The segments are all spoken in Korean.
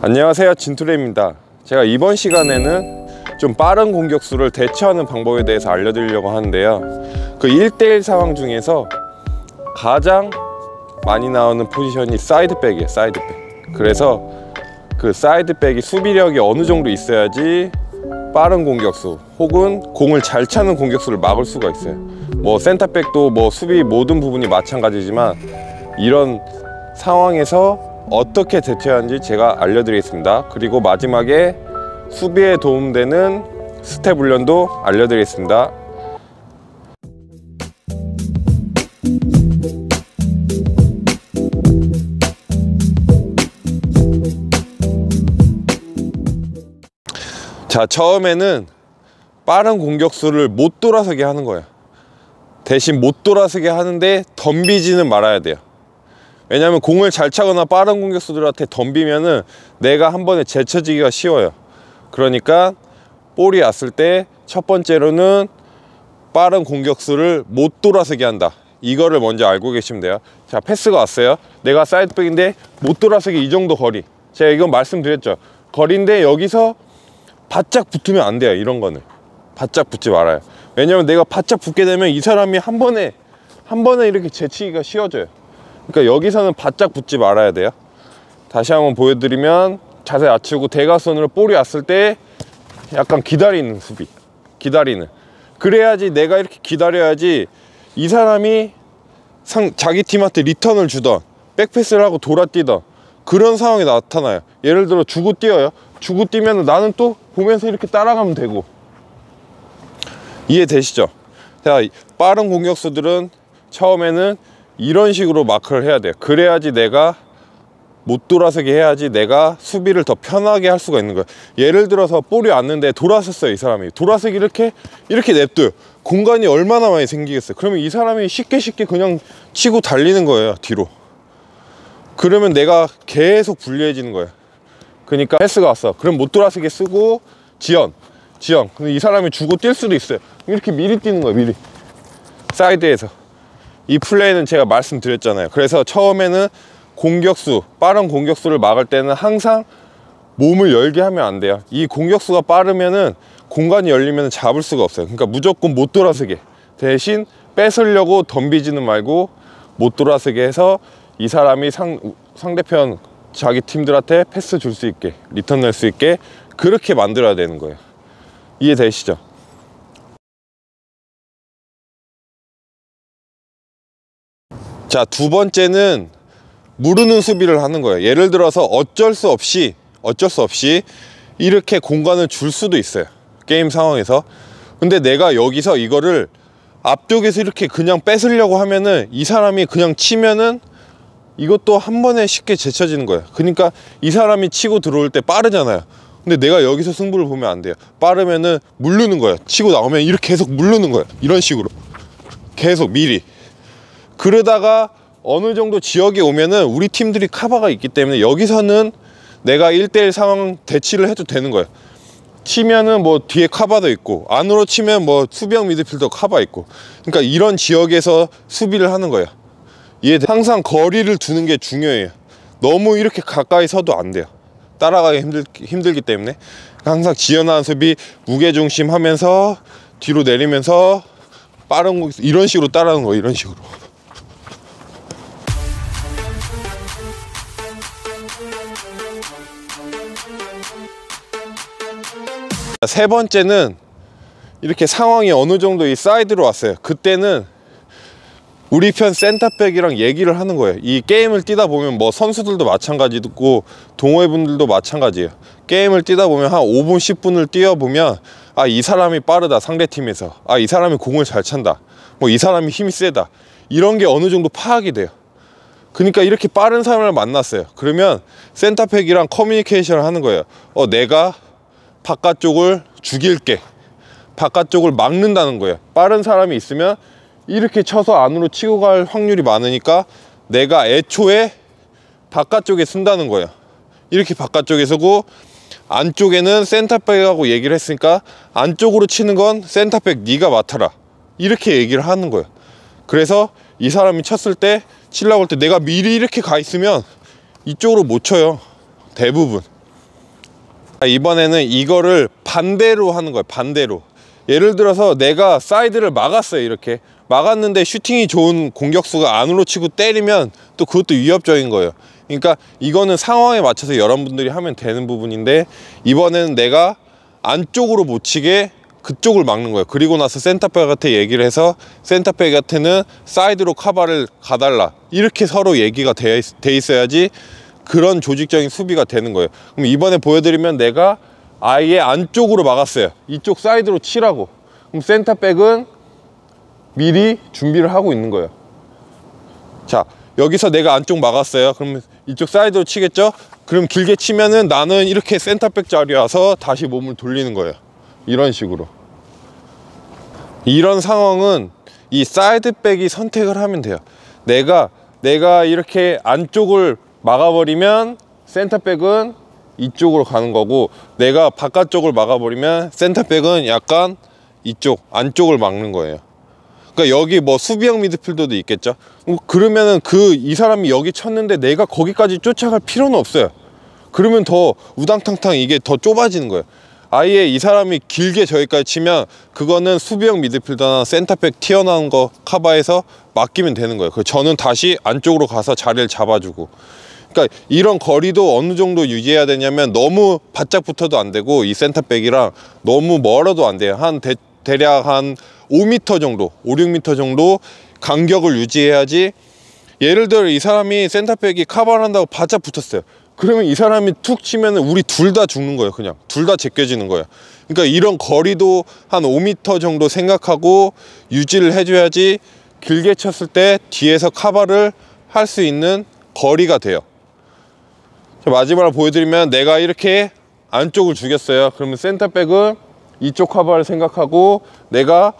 안녕하세요, 진투레입니다. 제가 이번 시간에는 좀 빠른 공격수를 대처하는 방법에 대해서 알려드리려고 하는데요, 그 1대1 상황 중에서 가장 많이 나오는 포지션이 사이드백이에요. 사이드백. 그래서 그 사이드백이 수비력이 어느 정도 있어야지 빠른 공격수 혹은 공을 잘 차는 공격수를 막을 수가 있어요. 뭐 센터백도 뭐 수비 모든 부분이 마찬가지지만 이런 상황에서 어떻게 대처하는지 제가 알려드리겠습니다. 그리고 마지막에 수비에 도움되는 스텝 훈련도 알려드리겠습니다. 자, 처음에는 빠른 공격수를 못 돌아서게 하는 거예요. 대신 못 돌아서게 하는데 덤비지는 말아야 돼요. 왜냐면 공을 잘 차거나 빠른 공격수들한테 덤비면은 내가 한 번에 제쳐지기가 쉬워요. 그러니까 볼이 왔을 때 첫 번째로는 빠른 공격수를 못 돌아서게 한다. 이거를 먼저 알고 계시면 돼요. 자, 패스가 왔어요. 내가 사이드백인데 못 돌아서게 이 정도 거리. 제가 이건 말씀드렸죠. 거리인데 여기서 바짝 붙으면 안 돼요. 이런 거는 바짝 붙지 말아요. 왜냐면 내가 바짝 붙게 되면 이 사람이 한 번에 이렇게 제치기가 쉬워져요. 그러니까 여기서는 바짝 붙지 말아야 돼요. 다시 한번 보여드리면 자세 낮추고 대각선으로 볼이 왔을 때 약간 기다리는 수비, 기다리는. 그래야지 내가 이렇게 기다려야지 이 사람이 자기 팀한테 리턴을 주던 백패스를 하고 돌아뛰던 그런 상황이 나타나요. 예를 들어 주고 뛰어요. 주고 뛰면 나는 또 보면서 이렇게 따라가면 되고. 이해되시죠? 자, 빠른 공격수들은 처음에는 이런 식으로 마크를 해야 돼요. 그래야지 내가 못 돌아서게 해야지 내가 수비를 더 편하게 할 수가 있는 거예요. 예를 들어서 볼이 왔는데 돌아섰어요. 이 사람이 돌아서기 이렇게 냅둬요. 공간이 얼마나 많이 생기겠어요. 그러면 이 사람이 쉽게 그냥 치고 달리는 거예요, 뒤로. 그러면 내가 계속 불리해지는 거예요. 그러니까 패스가 왔어. 그럼 못 돌아서게 쓰고 지연. 근데 이 사람이 주고 뛸 수도 있어요. 이렇게 미리 뛰는 거예요. 미리 사이드에서. 이 플레이는 제가 말씀드렸잖아요. 그래서 처음에는 빠른 공격수를 막을 때는 항상 몸을 열게 하면 안 돼요. 이 공격수가 빠르면은 공간이 열리면 잡을 수가 없어요. 그러니까 무조건 못 돌아서게, 대신 뺏으려고 덤비지는 말고 못 돌아서게 해서 이 사람이 상대편 자기 팀들한테 패스 줄 수 있게, 리턴 낼 수 있게 그렇게 만들어야 되는 거예요. 이해되시죠? 자, 두 번째는 무르는 수비를 하는 거예요. 예를 들어서 어쩔 수 없이 이렇게 공간을 줄 수도 있어요, 게임 상황에서. 근데 내가 여기서 이거를 앞쪽에서 이렇게 그냥 뺏으려고 하면은 이 사람이 그냥 치면은 이것도 한 번에 쉽게 제쳐지는 거예요. 그러니까 이 사람이 치고 들어올 때 빠르잖아요. 근데 내가 여기서 승부를 보면 안 돼요. 빠르면은 물르는 거예요. 치고 나오면 이렇게 계속 물르는 거예요. 이런 식으로 계속 미리. 그러다가 어느 정도 지역에 오면은 우리 팀들이 카바가 있기 때문에 여기서는 내가 1대1 상황 대치를 해도 되는 거예요. 치면은 뭐 뒤에 카바도 있고, 안으로 치면 뭐 수비형 미드필더 카바 있고. 그러니까 이런 지역에서 수비를 하는 거예요. 항상 거리를 두는 게 중요해요. 너무 이렇게 가까이 서도 안 돼요. 따라가기 힘들기 때문에 항상 지연하는 수비, 무게중심 하면서 뒤로 내리면서 빠른 공, 이런 식으로 따라가는 거예요. 이런 식으로. 세 번째는 이렇게 상황이 어느 정도 이 사이드로 왔어요. 그때는 우리 편 센터백이랑 얘기를 하는 거예요. 이 게임을 뛰다 보면 뭐 선수들도 마찬가지고 동호회분들도 마찬가지예요. 게임을 뛰다 보면 한 5분 10분을 뛰어보면 아, 이 사람이 빠르다, 상대팀에서. 아, 이 사람이 공을 잘 찬다, 뭐 이 사람이 힘이 세다, 이런 게 어느 정도 파악이 돼요. 그러니까 이렇게 빠른 사람을 만났어요. 그러면 센터백이랑 커뮤니케이션을 하는 거예요. 내가 바깥쪽을 죽일게, 바깥쪽을 막는다는 거예요. 빠른 사람이 있으면 이렇게 쳐서 안으로 치고 갈 확률이 많으니까 내가 애초에 바깥쪽에 쓴다는 거예요. 이렇게 바깥쪽에 서고 안쪽에는 센터백하고 얘기를 했으니까 안쪽으로 치는 건 센터백 네가 맡아라, 이렇게 얘기를 하는 거예요. 그래서 이 사람이 쳤을 때, 치려고 할 때 내가 미리 이렇게 가 있으면 이쪽으로 못 쳐요, 대부분. 이번에는 이거를 반대로 하는 거예요. 반대로. 예를 들어서 내가 사이드를 막았어요. 이렇게 막았는데 슈팅이 좋은 공격수가 안으로 치고 때리면 또 그것도 위협적인 거예요. 그러니까 이거는 상황에 맞춰서 여러분들이 하면 되는 부분인데, 이번에는 내가 안쪽으로 못 치게 그쪽을 막는 거예요. 그리고 나서 센터백한테 얘기를 해서 센터백한테는 사이드로 카바를 가달라, 이렇게 서로 얘기가 돼 있어야지 그런 조직적인 수비가 되는 거예요. 그럼 이번에 보여드리면 내가 아예 안쪽으로 막았어요. 이쪽 사이드로 치라고. 그럼 센터백은 미리 준비를 하고 있는 거예요. 자, 여기서 내가 안쪽 막았어요. 그럼 이쪽 사이드로 치겠죠? 그럼 길게 치면은 나는 이렇게 센터백 자리에 와서 다시 몸을 돌리는 거예요. 이런 식으로. 이런 상황은 이 사이드백이 선택을 하면 돼요. 내가 이렇게 안쪽을 막아버리면 센터백은 이쪽으로 가는 거고, 내가 바깥쪽을 막아버리면 센터백은 약간 이쪽 안쪽을 막는 거예요. 그러니까 여기 뭐 수비형 미드필더도 있겠죠. 그러면은 이 사람이 여기 쳤는데 내가 거기까지 쫓아갈 필요는 없어요. 그러면 더 우당탕탕 이게 더 좁아지는 거예요. 아예 이 사람이 길게 저기까지 치면 그거는 수비형 미드필더나 센터백 튀어나온 거 커버해서 맡기면 되는 거예요. 저는 다시 안쪽으로 가서 자리를 잡아주고. 그러니까 이런 거리도 어느 정도 유지해야 되냐면, 너무 바짝 붙어도 안 되고 이 센터백이랑 너무 멀어도 안 돼요. 대략 한 5m 정도, 5, 6m 정도 간격을 유지해야지. 예를 들어 이 사람이 센터백이 커버를 한다고 바짝 붙었어요. 그러면 이 사람이 툭 치면 우리 둘 다 죽는 거예요. 그냥 둘 다 제껴지는 거예요. 그러니까 이런 거리도 한 5m 정도 생각하고 유지를 해줘야지 길게 쳤을 때 뒤에서 커버를 할 수 있는 거리가 돼요. 마지막으로 보여드리면, 내가 이렇게 안쪽을 죽였어요. 그러면 센터백은 이쪽 커버를 생각하고 내가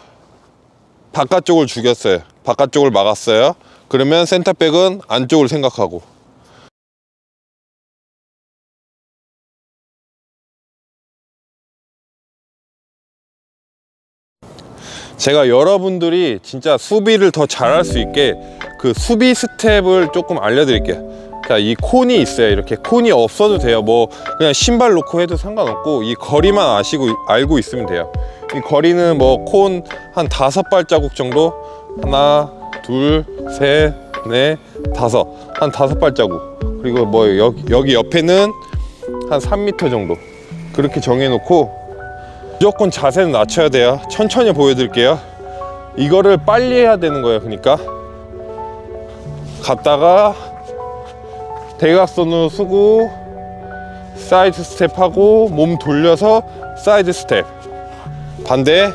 바깥쪽을 죽였어요. 바깥쪽을 막았어요. 그러면 센터백은 안쪽을 생각하고. 제가 여러분들이 진짜 수비를 더 잘할 수 있게 그 수비 스텝을 조금 알려드릴게요. 자, 이 콘이 있어요. 이렇게 콘이 없어도 돼요. 뭐 그냥 신발 놓고 해도 상관없고, 이 거리만 알고 있으면 돼요. 이 거리는 뭐 콘 한 5발자국 정도, 하나, 둘, 셋, 넷, 다섯, 한 5발자국. 그리고 뭐 여기 옆에는 한 3m 정도, 그렇게 정해놓고 무조건 자세는 낮춰야 돼요. 천천히 보여드릴게요. 이거를 빨리 해야 되는 거예요. 그러니까 갔다가 대각선으로 쓰고 사이드 스텝하고 몸 돌려서 사이드 스텝, 반대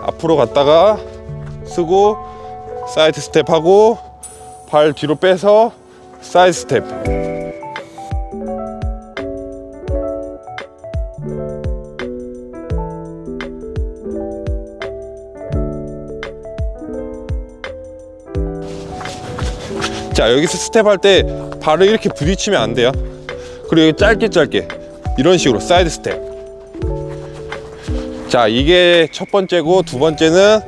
앞으로 갔다가 쓰고 사이드 스텝하고 발 뒤로 빼서 사이드 스텝. 자, 여기서 스텝할 때 발을 이렇게 부딪히면 안 돼요. 그리고 짧게 이런 식으로 사이드 스텝. 자, 이게 첫 번째고, 두 번째는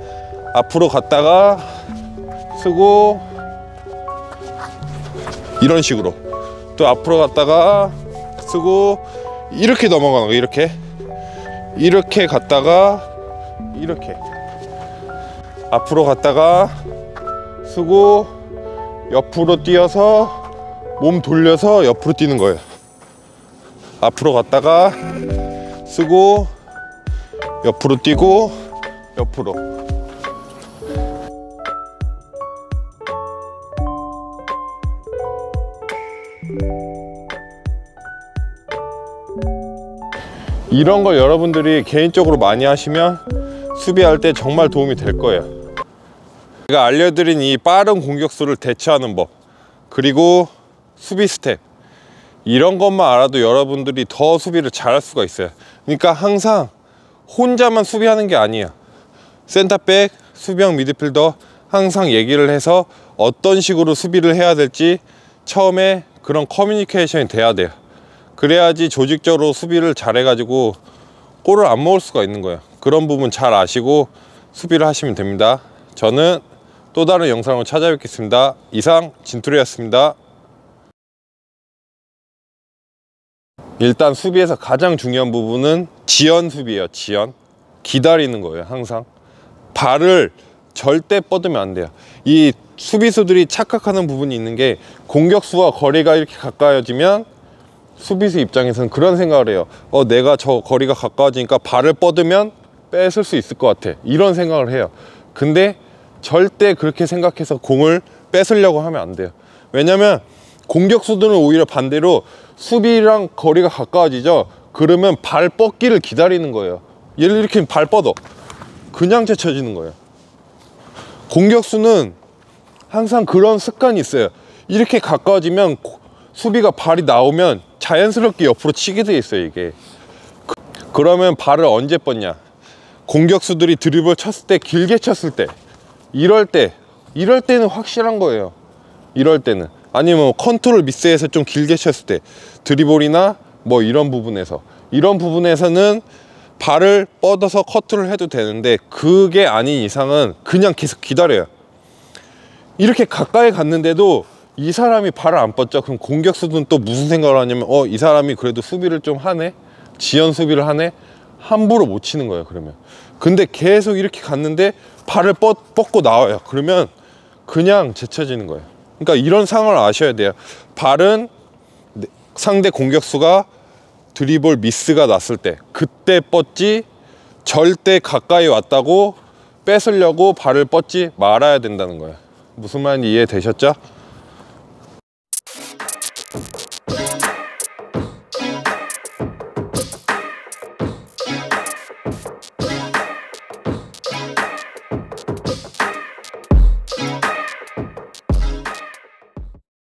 앞으로 갔다가 쓰고 이런 식으로 또 앞으로 갔다가 쓰고 이렇게 넘어가는 거. 이렇게 갔다가 이렇게 앞으로 갔다가 쓰고 옆으로 뛰어서 몸 돌려서 옆으로 뛰는 거예요. 앞으로 갔다가 쓰고 옆으로 뛰고 옆으로. 이런 걸 여러분들이 개인적으로 많이 하시면 수비할 때 정말 도움이 될 거예요. 제가 알려드린 이 빠른 공격수를 대처하는 법, 그리고 수비 스텝, 이런 것만 알아도 여러분들이 더 수비를 잘할 수가 있어요. 그러니까 항상 혼자만 수비하는 게 아니에요. 센터백, 수비형 미드필더 항상 얘기를 해서 어떤 식으로 수비를 해야 될지 처음에 그런 커뮤니케이션이 돼야 돼요. 그래야지 조직적으로 수비를 잘해가지고 골을 안 먹을 수가 있는 거예요. 그런 부분 잘 아시고 수비를 하시면 됩니다. 저는 또 다른 영상으로 찾아뵙겠습니다. 이상 진투리였습니다. 일단 수비에서 가장 중요한 부분은 지연 수비예요. 지연. 기다리는 거예요. 항상 발을 절대 뻗으면 안 돼요. 이 수비수들이 착각하는 부분이 있는 게, 공격수와 거리가 이렇게 가까워지면 수비수 입장에서는 그런 생각을 해요. 내가 저 거리가 가까워지니까 발을 뻗으면 뺏을 수 있을 것 같아, 이런 생각을 해요. 근데 절대 그렇게 생각해서 공을 뺏으려고 하면 안 돼요. 왜냐면 공격수들은 오히려 반대로 수비랑 거리가 가까워지죠. 그러면 발 뻗기를 기다리는 거예요. 얘를 이렇게 발 뻗어, 그냥 제쳐지는 거예요. 공격수는 항상 그런 습관이 있어요. 이렇게 가까워지면 수비가 발이 나오면 자연스럽게 옆으로 치게 돼 있어요, 이게. 그러면 발을 언제 뻗냐? 공격수들이 드리블 쳤을 때, 길게 쳤을 때, 이럴 때는 확실한 거예요. 이럴 때는. 아니면 컨트롤 미스해서 좀 길게 쳤을 때, 드리블이나 뭐 이런 부분에서는 발을 뻗어서 커트를 해도 되는데, 그게 아닌 이상은 그냥 계속 기다려요. 이렇게 가까이 갔는데도 이 사람이 발을 안 뻗죠. 그럼 공격수들은 또 무슨 생각을 하냐면, 이 사람이 그래도 수비를 좀 하네, 지연 수비를 하네, 함부로 못 치는 거예요. 그러면 근데 계속 이렇게 갔는데 발을 뻗고 나와요. 그러면 그냥 제쳐지는 거예요. 그러니까 이런 상황을 아셔야 돼요. 발은 상대 공격수가 드리블 미스가 났을 때 그때 뻗지, 절대 가까이 왔다고 뺏으려고 발을 뻗지 말아야 된다는 거예요. 무슨 말인지 이해되셨죠?